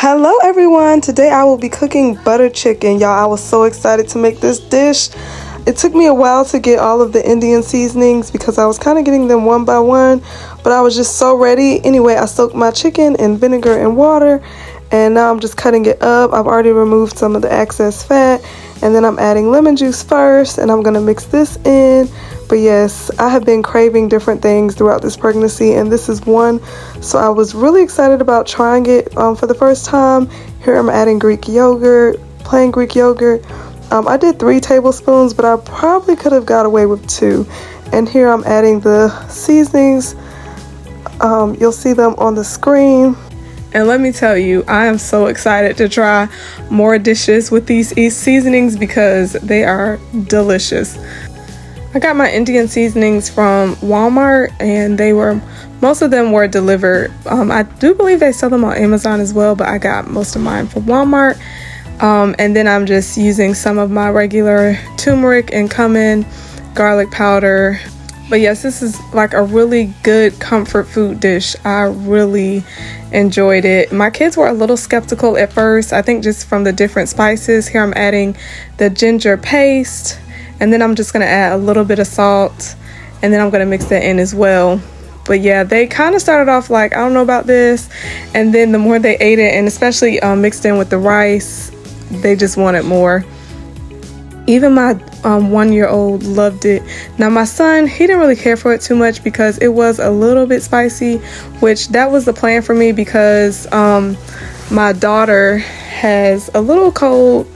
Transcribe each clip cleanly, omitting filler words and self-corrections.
Hello everyone, today I will be cooking butter chicken. Y'all, I was so excited to make this dish. It took me a while to get all of the Indian seasonings because I was kind of getting them one by one, but I was just so ready. Anyway, I soaked my chicken in vinegar and water, and now I'm just cutting it up. I've already removed some of the excess fat, and then I'm adding lemon juice first, and I'm gonna mix this in. But yes, I have been craving different things throughout this pregnancy, and this is one. So I was really excited about trying it for the first time. Here I'm adding Greek yogurt, plain Greek yogurt. I did 3 tablespoons, but I probably could have got away with 2. And here I'm adding the seasonings. You'll see them on the screen. And let me tell you, I am so excited to try more dishes with these seasonings because they are delicious. I got my Indian seasonings from Walmart, and most of them were delivered. I do believe they sell them on Amazon as well, but I got most of mine from Walmart. And then I'm just using some of my regular turmeric and cumin, garlic powder. But yes, this is like a really good comfort food dish. I really enjoyed it. My kids were a little skeptical at first, I think just from the different spices. Here I'm adding the ginger paste. And then I'm just going to add a little bit of salt, and then I'm going to mix that in as well. But yeah, they kind of started off like, I don't know about this. And then the more they ate it, and especially mixed in with the rice, they just wanted more. Even my 1-year-old loved it. Now my son, he didn't really care for it too much because it was a little bit spicy, which that was the plan for me because my daughter has a little cold.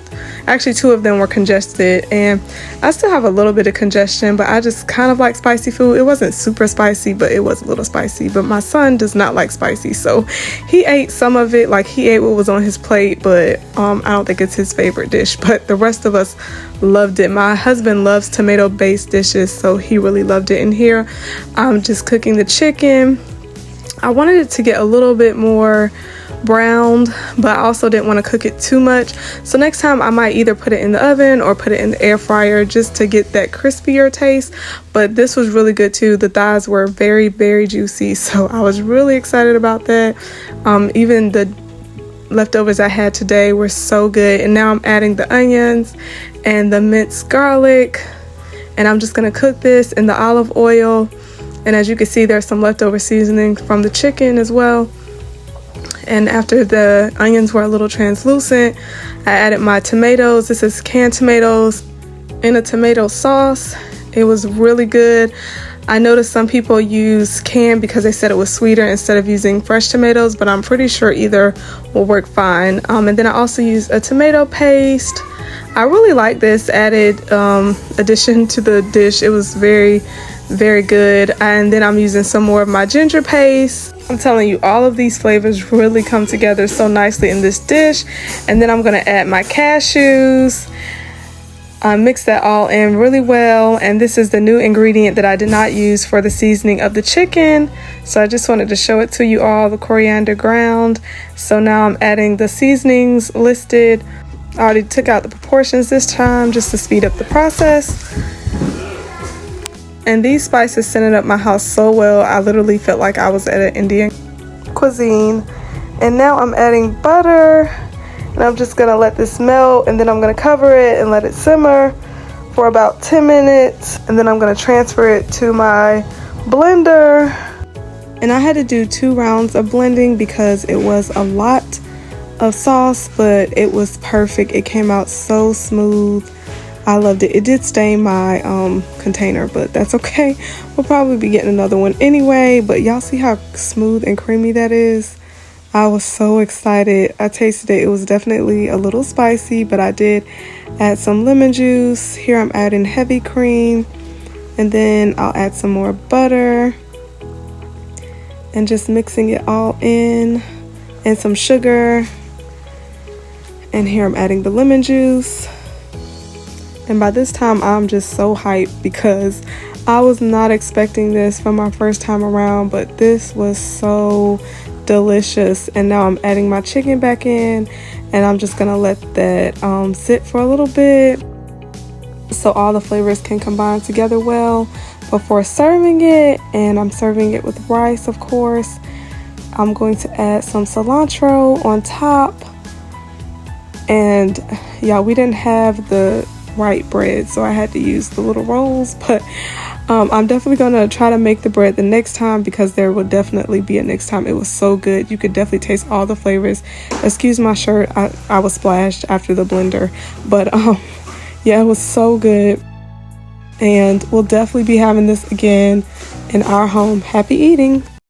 Actually, 2 of them were congested, and I still have a little bit of congestion, but I just kind of like spicy food. It wasn't super spicy, but it was a little spicy. But my son does not like spicy, so he ate some of it. Like, he ate what was on his plate, but I don't think it's his favorite dish. But the rest of us loved it. My husband loves tomato-based dishes, so he really loved it. And here, I'm just cooking the chicken. I wanted it to get a little bit more browned, but I also didn't want to cook it too much. So next time I might either put it in the oven or put it in the air fryer just to get that crispier taste. But this was really good too. The thighs were very, very juicy, so I was really excited about that. Even the leftovers I had today were so good. And now I'm adding the onions and the minced garlic, and I'm just going to cook this in the olive oil. And as you can see, there's some leftover seasoning from the chicken as well. And after the onions were a little translucent, I added my tomatoes. This is canned tomatoes in a tomato sauce. It was really good. I noticed some people use canned because they said it was sweeter instead of using fresh tomatoes, but I'm pretty sure either will work fine. And then I also used a tomato paste. I really like this added addition to the dish. It was very, very good. And then I'm using some more of my ginger paste. I'm telling you, all of these flavors really come together so nicely in this dish. And then I'm going to add my cashews. Mix that all in really well. And this is the new ingredient that I did not use for the seasoning of the chicken. So I just wanted to show it to you all, the Coriander Ground. So now I'm adding the seasonings listed. I already took out the proportions this time just to speed up the process. And these spices scented up my house so well, I literally felt like I was at an Indian cuisine. And now I'm adding butter, and I'm just gonna let this melt, and then I'm gonna cover it and let it simmer for about 10 minutes. And then I'm gonna transfer it to my blender. And I had to do 2 rounds of blending because it was a lot of sauce, but it was perfect. It came out so smooth. I loved it. It did stain my container, but that's okay. We'll probably be getting another one anyway. But y'all see how smooth and creamy that is? I was so excited. I tasted it. It was definitely a little spicy, but I did add some lemon juice. Here I'm adding heavy cream, and then I'll add some more butter and just mixing it all in, and some sugar. And here I'm adding the lemon juice. And by this time, I'm just so hyped because I was not expecting this for my first time around, but this was so delicious. And now I'm adding my chicken back in, and I'm just gonna let that sit for a little bit so all the flavors can combine together well before serving it. And I'm serving it with rice, of course. I'm going to add some cilantro on top. And yeah, we didn't have the right bread, so I had to use the little rolls, but I'm definitely gonna try to make the bread the next time, because there will definitely be a next time. It was so good. You could definitely taste all the flavors. Excuse my shirt, I was splashed after the blender, but yeah, it was so good. And we'll definitely be having this again in our home. Happy eating.